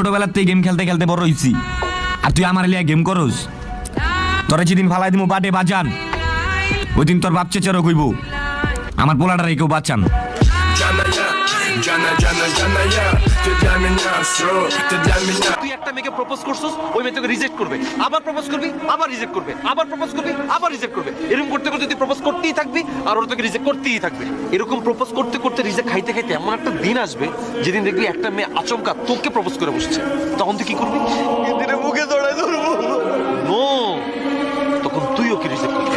ছোটবেলাতেই game খেলতে খেলতে বড় হইছি, আর তুই আমার লিয়া গেম করস? তোরা যেদিন ফালাই দিমু বাটে বাজান, ওই দিন তোর বাপ চেচারও কইব আমার পোলাটারে কেউ বাঁচান। তুই একটা মেয়েকে প্রপোজ করছিস, ওই মেয়ে তোকে রিজেক্ট করবে, আবার প্রপোজ করবি, আবার রিজেক্ট করবে, আবার প্রপোজ করবি, আবার রিজেক্ট করবে। এরকম করতে করতে তুই প্রপোজ করতেই থাকবি, আর ওরা তোকে রিজেক্ট করতেই থাকবে। এরকম প্রপোজ করতে করতে রিজেক্ট খাইতে খাইতে এমন একটা দিন আসবে যেদিন দেখবি একটা মেয়ে আচমকা তোকে প্রপোজ করে বসছে। তখন তুই কি করবি? দিনে মুখে জড়াই ধরবো। নো, তখন তুই ওকে রিজেক্ট করবি।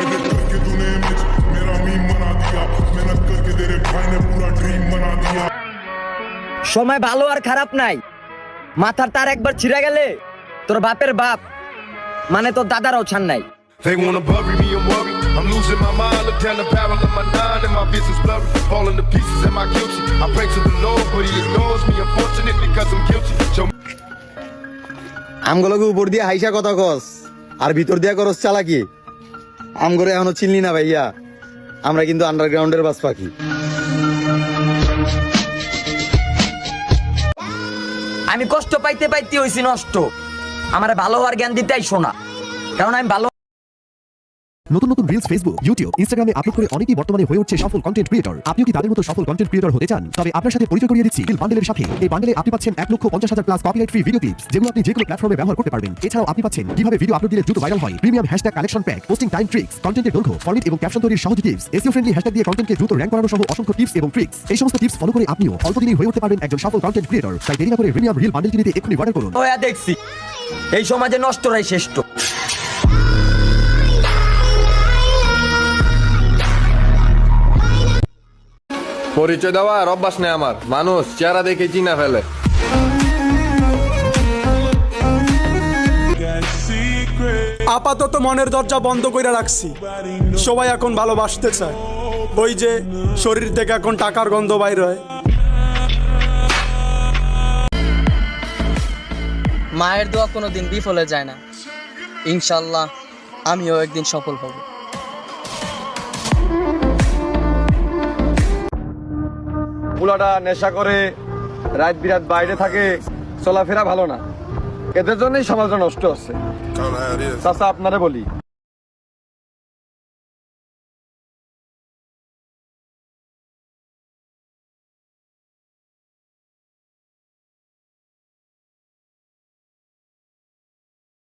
সময় ভালো আর খারাপ নাই, মাথার তার একবার ছিঁড়ে গেলে তোর বাপের বাপ মানে তোর দাদারাও ছাড় নাই। They wanna bury me and worry. I'm losing my mind. Look down the barrel of my nine and my vision's blurry. Falling to pieces. Am I guilty? I pray to the Lord, but He ignores me. Unfortunately, 'cause I'm guilty. Show me. আমগুলোকে উপর দিয়ে হাইসা কথা কস আর ভিতর দিয়া করস চালাকি। আমগরে এখনো চিনলি না ভাইয়া, আমরা কিন্তু আন্ডারগ্রাউন্ডের বাস পাখি। আমি কষ্ট পাইতে পাইতে হইছি নষ্ট, আমার ভালো হওয়ার জ্ঞান দিতে আইসো না, কারণ আমি ভালো। নতুন নতুন রিলস ফেসবুক, ইউটিউব, ইনস্টাগ্রামে আপলোড করে অনেকেই বর্তমানে হয়ে উঠছে সফল কন্টেন্ট ক্রিয়েটর। আপনিও কি তাদের মতো সফল কন্টেন্ট ক্রিয়েটর হতে চান? তবে আপনার সাথে পরিচয় করিয়ে দিচ্ছি রিল বান্ডেলের সাথে। এই বান্ডেলে আপনি পাচ্ছেন 1,50,000 plus copyright free video clips, যেগুলো আপনি যে কোনো প্ল্যাটফর্মে ব্যবহার করতে পারবেন। এছাড়াও আপনি পাচ্ছেন কিভাবে ভিডিও আপলোড দিলে দ্রুত ভাইরাল হয়, premium hashtag collection pack, posting time tricks, কন্টেন্টের দৈর্ঘ্য, ফরম্যাট এবং ক্যাপশন তৈরির সহজ টিপস, এসইও ফ্রেন্ডলি হ্যাশট্যাগ দিয়ে কন্টেন্টকে দ্রুত র্যাঙ্ক করানো সহ অসংখ্য টিপস এবং ট্রিক্স। এই সমস্ত টিপস ফলো করে আপনিও অল্প দিনেই হয়ে উঠতে পারবেন একজন সফল কন্টেন্ট ক্রিয়েটর। তাই দেরি না করে প্রিমিয়াম রিল বান্ডেলটি নিতে এক্ষুনি অর্ডার করুন। ওয়া দেখছি এই সমাজে নষ্টরাই শ্রেষ্ঠ। পরিচয় দেওয়া আর অভ্যাস নেই আমার, মানুষ চেহারা দেখে চিনা ফেলে। আপাতত মনের দরজা বন্ধ করে রাখছি, সবাই এখন ভালোবাসতে চায়। ওই যে শরীর থেকে এখন টাকার গন্ধ বাইর হয়। মায়ের দোয়া কোনোদিন বিফলে যায় না, ইনশাল্লাহ আমিও একদিন সফল হব। পোলাটা নেশা করে, রাত বিরাত বাইরে থাকে, চলাফেরা ভালো না, এদের জন্যই সমাজটা নষ্ট হচ্ছে। চাচা আপনারে বলি,